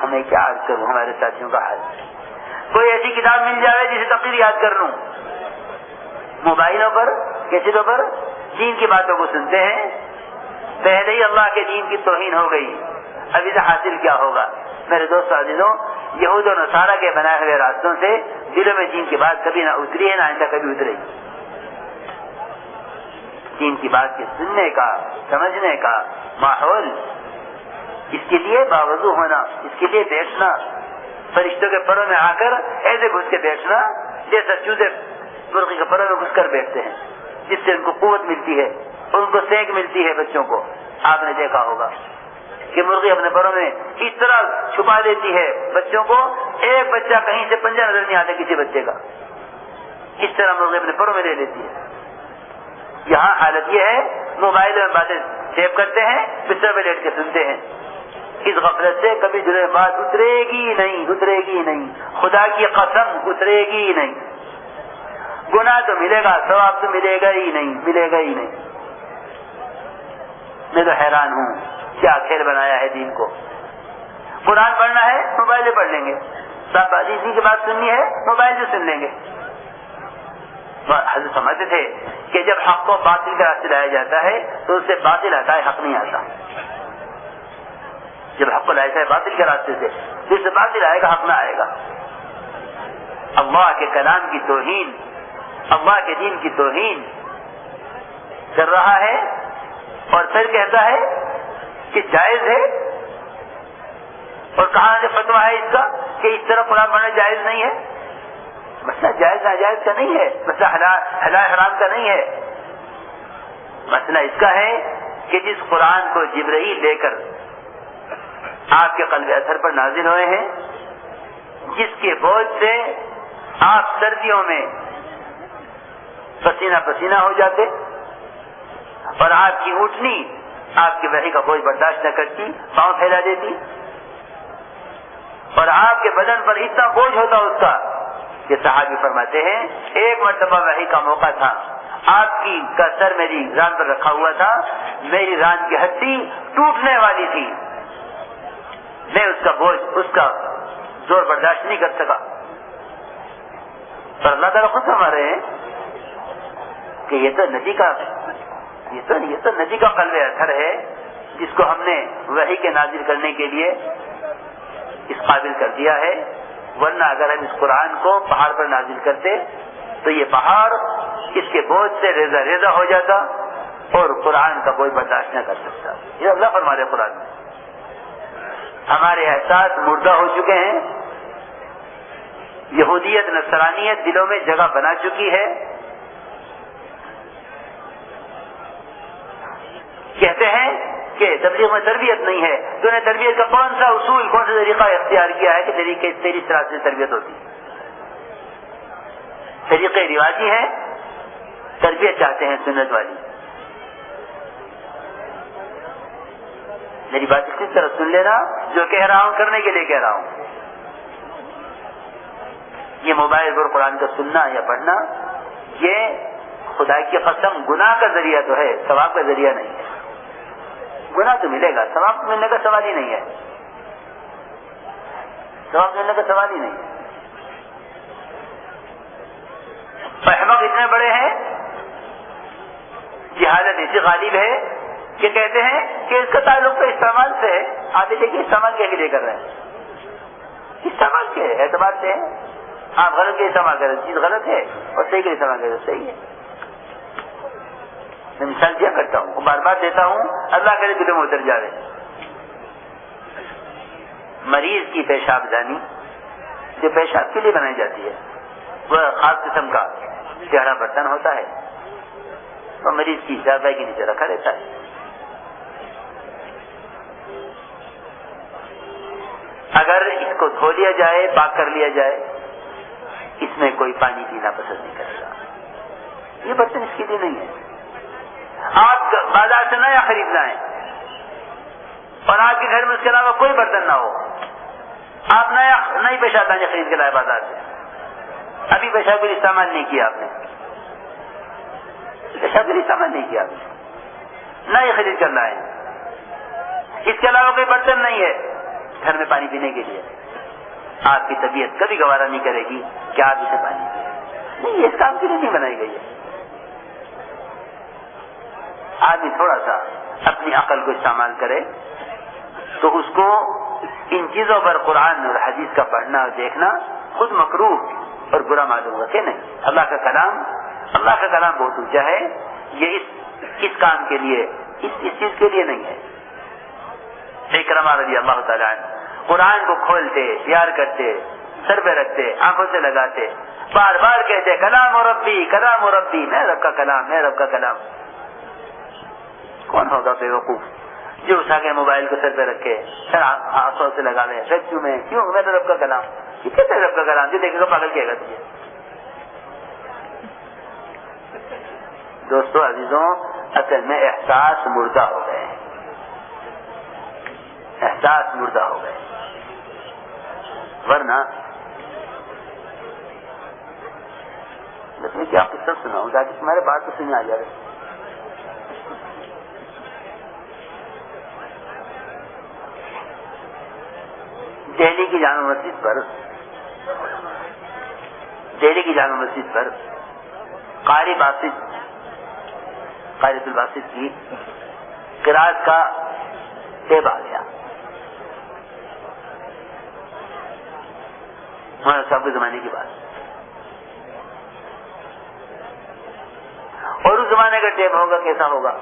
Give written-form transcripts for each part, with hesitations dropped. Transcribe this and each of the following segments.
ہمیں کیا عرض کروں ہمارے ساتھیوں کا حال. کوئی ایسی کتاب مل جائے جسے تقریر یاد کر لوں. موبائلوں پر کیسٹوں پر دین کی باتوں کو سنتے ہیں, پہلے ہی اللہ کے دین کی توہین ہو گئی, ابھی سے حاصل کیا ہوگا. میرے دوست عزیزوں, یہود و نصارہ کے بنائے ہوئے راستوں سے دلوں میں دین کی بات کبھی نہ اتری ہے, نہ آئندہ کبھی اترے گی. دین کی بات کے سننے کا, سمجھنے کا ماحول, اس کے لیے باوضو ہونا, اس کے لیے بیٹھنا, فرشتوں کے پروں میں آ کر ایسے گھس کے بیٹھنا جیسا چوزے مرغی کے پروں میں گھس کر بیٹھتے ہیں, جس سے ان کو قوت ملتی ہے, ان کو سینک ملتی ہے. بچوں کو آپ نے دیکھا ہوگا کہ مرغی اپنے پروں میں اس طرح چھپا دیتی ہے بچوں کو, ایک بچہ کہیں سے پنجہ نظر نہیں آتا کسی بچے کا, اس طرح مرغی اپنے پروں میں لے لیتی ہے. یہاں حالت یہ ہے, موبائل میں باتیں سیو کرتے ہیں, بستر پہ لیٹ کے سنتے ہیں. اس غفلت سے کبھی دل میں بات اترے گی نہیں, اترے گی نہیں, خدا کی قسم اترے گی نہیں. گناہ تو ملے گا, ثواب تو ملے گا ہی نہیں, ملے گا ہی نہیں. میں تو حیران ہوں کیا کھیل بنایا ہے دین کو. قرآن پڑھنا ہے موبائل سے پڑھ لیں گے, حدیث کی بات سننی ہے موبائل سے سن لیں گے. حضرت سمجھتے تھے کہ جب حق کو باطل کا راستے لایا جاتا ہے تو اس سے باطل آتا ہے, حق نہیں آتا. جب حق کو لایا جائے باطل کے راستے سے تو اس سے باطل آئے گا, حق نہ آئے گا. اللہ کے کلام کی توہین, اللہ کے دین کی توہین کر رہا ہے, اور پھر کہتا ہے کہ جائز ہے. اور کہاں سے فتویٰ ہے اس کا کہ اس طرح قرآن پڑھنا جائز نہیں ہے. مسئلہ جائز ناجائز کا نہیں ہے, مسئلہ حلال حرام کا نہیں ہے. مسئلہ اس کا ہے کہ جس قرآن کو جبرائیل لے کر آپ کے قلب اثر پر نازل ہوئے ہیں, جس کے بوجھ سے آپ سردیوں میں پسینہ پسینہ ہو جاتے, اور آپ کی اونٹنی آپ کی وحی کا بوجھ برداشت نہ کرتی, پاؤں پھیلا دیتی, اور آپ کے بدن پر اتنا بوجھ ہوتا اس کا کہ صحابی فرماتے ہیں ایک مرتبہ وحی کا موقع تھا, آپ کی کا سر میری ران پر رکھا ہوا تھا, میری ران کی ہڈی ٹوٹنے والی تھی, میں اس کا بوجھ, اس کا زور برداشت نہیں کر سکا. پر اللہ تعالیٰ خود فرما رہے ہیں کہ یہ تو ندی کا قلب اثر ہے جس کو ہم نے وحی کے نازل کرنے کے لیے اس قابل کر دیا ہے. ورنہ اگر ہم اس قرآن کو پہاڑ پر نازل کرتے تو یہ پہاڑ اس کے بوجھ سے ریزہ ریزہ ہو جاتا اور قرآن کا بوجھ برداشت نہ کر سکتا. یہ اللہ فرما رہے قرآن میں. ہمارے احساس مردہ ہو چکے ہیں, یہودیت نصرانیت دلوں میں جگہ بنا چکی ہے. کہتے ہیں کہ تبلیغ میں تربیت نہیں ہے, تو نے تربیت کا کون سا اصول, کون سا طریقہ اختیار کیا ہے کہ تیری طرح سے تربیت ہوتی. طریقے رواجی ہیں, تربیت چاہتے ہیں سنت والی. میری بات کس طرح سن لینا, جو کہہ رہا ہوں کرنے کے لیے کہہ رہا ہوں. یہ موبائل پر قرآن کا سننا یا پڑھنا, یہ خدا کی قسم گناہ کا ذریعہ تو ہے, ثواب کا ذریعہ نہیں ہے. گناہ تو ملے گا, ثواب ملنے کا سوال ہی نہیں ہے, ثواب ملنے کا سوال ہی نہیں ہے. احمق اتنے بڑے ہیں, جہالت ایسی غالب ہے کہ کہتے ہیں کہ اس کا تعلق تو استعمال سے ہے. آپ دیکھیے استعمال کیا کے لیے کر رہے ہیں, استعمال کے اعتبار سے ہے. آپ غلط کے استعمال کر رہے ہیں, چیز غلط ہے, اور صحیح کے استعمال کر رہے ہیں, صحیح ہے. میں مثال دیا کرتا ہوں, بار بار دیتا ہوں, اللہ کرے دلوں میں اتر جائے. مریض کی پیشاب دانی جو پیشاب کے لیے بنائی جاتی ہے, وہ خاص قسم کا ٹیڑھا برتن ہوتا ہے, اور مریض کی چارپائی کے نیچے رکھا رہتا ہے. اگر اس کو دھو لیا جائے, پاک کر لیا جائے, اس میں کوئی پانی پینا پسند نہیں کرتا. یہ برتن اس کے لیے نہیں ہے. آپ بازار سے نیا خریدنا ہے اور آپ کے گھر میں اس کے علاوہ کوئی برتن نہ ہو, آپ نئی پیشاب دانی خرید کے لائے بازار سے, ابھی پیشاب کے لیے استعمال نہیں کیا آپ نے, پیشاب کے لیے استعمال نہیں کیا آپ نے, نئی خرید کر لائے, اس کے علاوہ کوئی برتن نہیں ہے, گھر میں پانی پینے کے لیے، آپ کی طبیعت کبھی گوارا نہیں کرے گی کہ آپ اسے پانی پئیں، نہیں، یہ اس کام کے لیے نہیں بنائی گئی ہے۔ آدمی تھوڑا سا اپنی عقل کو استعمال کرے تو اس کو ان چیزوں پر قرآن اور حدیث کا پڑھنا اور دیکھنا خود مکروہ اور برا معلوم ہوگا کہ نہیں۔ اللہ کا کلام بہت اونچا ہے، یہ اس کام کے لیے، اس چیز کے لیے نہیں ہے۔ اکرمہ رضی اللہ تعالیٰ عنہ قرآن کو کھولتے، پیار کرتے، سر پہ رکھتے، آنکھوں سے لگاتے، بار بار کہتے کلام ربی، کلام ربی، میں رب کا کلام، میں رب کا کلام۔ کون ہوگا بے وقوف جو اٹھا کے موبائل کو سر پہ رکھے، سر آنکھوں سے لگا لے، کیوں میرے رب کا کلام، یہ کیسے رب کا کلام، جو دیکھے گا پاگل کہے گا تجھے۔ دوستو عزیزوں، اصل میں احساس مردہ ہو گئے، احساس مردہ ہو گئے، ورنہ میں کیا قصہ سناؤں تاکہ تمہارے بات تو سننے آ جائے۔ دہلی کی جامع مسجد پر قاری الباسط کی قرات کا ٹیپ آ گیا مولانا صاحب کے زمانے کی بات، اور اس زمانے کا ٹیپ ہوگا کیسا ہوگا؟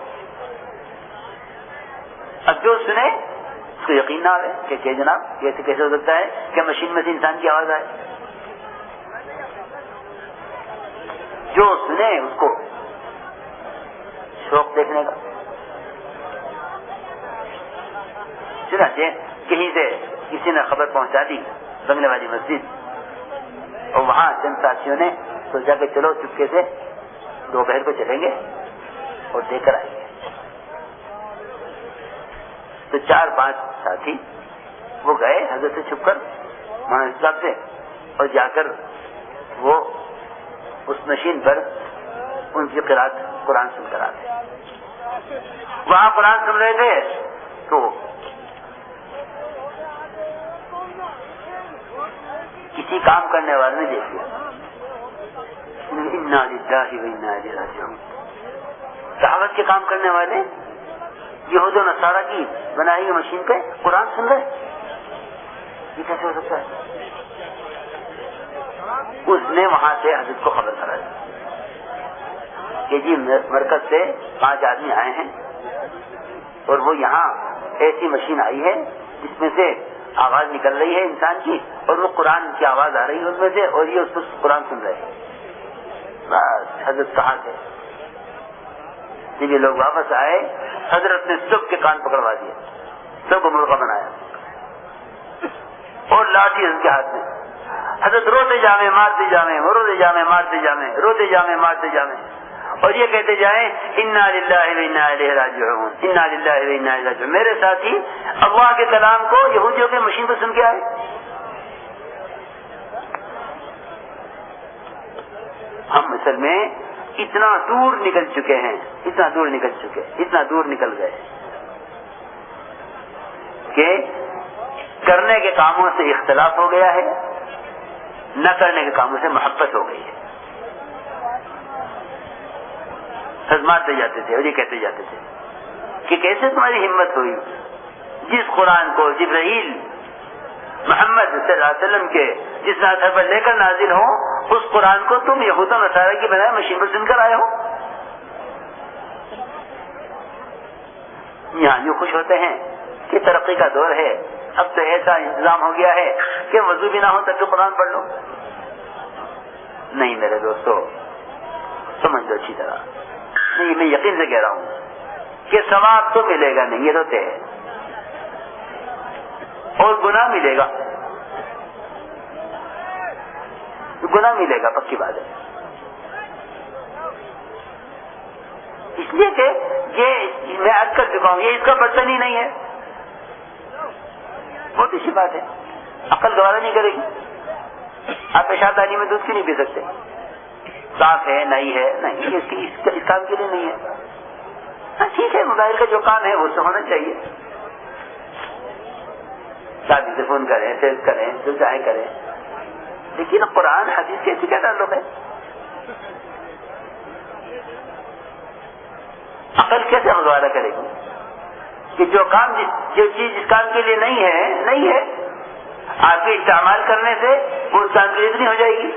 اب جو سنے اس کو یقین نہ آئے کہ جناب کیسے ہو سکتا ہے کہ مشین میں سے انسان کی آواز آئے؟ جو سنے اس کو شوق دیکھنے کا۔ چنانچہ کہیں سے کسی نے خبر پہنچا دی بنگلے والی مسجد، اور وہاں چند ساتھیوں نے سوچا کہ چلو چپکے سے دوپہر کو چلیں گے اور دیکھ کر آئیں گے۔ تو 4-5 ساتھی وہ گئے حضرت سے چھپ کر مولانا صاحب سے، اور جا کر وہ اس مشین پر ان کی قرات قرآن سن کر آتے۔ وہاں قرآن سن رہے تھے تو کسی کام کرنے والے نے دیکھ لیا، انا للہ و انا الیہ راجعون، دعوت کے کام کرنے والے یہود و نصارہ کی بنائی ہوئی مشین پہ قرآن سن رہے، یہ کیسے ہو سکتا ہے؟ اس نے وہاں سے حضرت کو خبر کرا دی کہ جی مرکز سے 5 آدمی آئے ہیں اور وہ یہاں ایسی مشین آئی ہے جس میں سے آواز نکل رہی ہے انسان کی، اور وہ قرآن کی آواز آ رہی ہے اس میں سے، اور یہ اس پر قرآن سن رہے ہیں۔ بس حضرت کہاں تھے؟ جب یہ لوگ واپس آئے حضرت نے سب کے کان پکڑوا دیے، سب کو مرغا بنایا اور لاٹھی ان کے ہاتھ میں۔ حضرت روتے جامے مارتے جامے، روتے جامے مارتے جامے، روتے جامے مارتے جامے، اور یہ کہتے جائیں انا للہ و انا الیہ راجعون، انا للہ و انا الیہ راجعون۔ میرے ساتھی اللہ کے کلام کو یہودیوں کے مشین پہ سن کے آئے۔ ہم اصل میں اتنا دور نکل چکے ہیں، اتنا دور نکل گئے کہ کرنے کے کاموں سے اختلاف ہو گیا ہے، نہ کرنے کے کاموں سے محبت ہو گئی ہے۔ مارتے جاتے تھے اور یہ کہتے جاتے تھے کہ کیسے تمہاری ہمت ہوئی جس قرآن کو جبرائیل محمد صلی اللہ علیہ وسلم کے جس ناطے پر لے کر نازل ہو، اس قرآن کو تم یہود و نصارہ کی بجائے مشین پر سن کر آئے ہو۔ یہاں یوں خوش ہوتے ہیں کہ ترقی کا دور ہے، اب تو ایسا انتظام ہو گیا ہے کہ وضو بھی نہ ہو تب بھی قرآن پڑھ لو۔ نہیں میرے دوستو، سمجھ لو اچھی طرح، نہیں میں یقین سے کہہ رہا ہوں کہ ثواب تو ملے گا نہیں، یہ روتے ہیں، اور گناہ ملے گا، گناہ ملے گا، پکی بات ہے۔ اس لیے کہ یہ میں عرض کر چکا ہوں، یہ اس کا برتن ہی نہیں ہے، بہت اچھی بات ہے، عقل گوارا نہیں کرے گی۔ آپ پیشاب دانی میں دودھ کیوں نہیں پی سکتے؟ صاف ہے نہیں ہے، نہیں اس کام کے لیے نہیں ہے۔ ہاں ٹھیک ہے، موبائل کا جو کام ہے وہ تو ہونا چاہیے، شادی سے فون کریں، ٹیکسٹ کریں، جو چاہے کریں، لیکن قرآن حدیث کے کیا تعلق ہے؟ عقل کیسے مظاہرہ کرے گی کہ جو چیز جس کام کے لیے نہیں ہے، آپ کے استعمال کرنے سے وہ اس کام کے لیے اتنی ہو جائے گی؟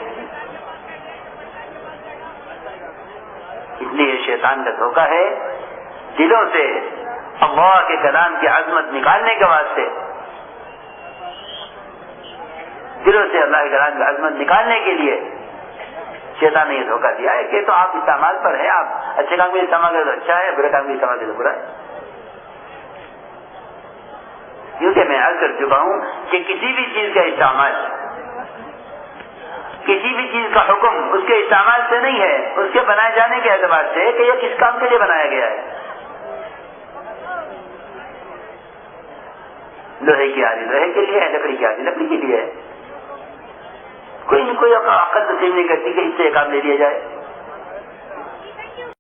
اس لیے شیطان کا دھوکہ ہے دلوں سے اللہ کے کلام کی عظمت نکالنے کے واسطے، دلوں سے اللہ کے کلام کی عظمت نکالنے کے لیے شیطان نے یہ دھوکہ دیا ہے کہ تو آپ استعمال پر ہیں، آپ اچھے کام کے لیے استعمال کریں تو اچھا ہے، برے کام کے لیے استعمال کریں تو برا ہے۔ کیونکہ میں عرض کر چکا ہوں کہ کسی بھی چیز کا استعمال، کسی بھی چیز کا حکم اس کے استعمال سے نہیں ہے، اس کے بنائے جانے کے اعتبار سے کہ یہ کس کام کے لیے بنایا گیا ہے۔ لوہے کی آری لوہے کے لیے ہے، لکڑی کی آری لکڑی کے لیے ہے۔ کوئی عقل تسلیم نہیں کرتی کہ اس سے یہ کام لے لیا جائے۔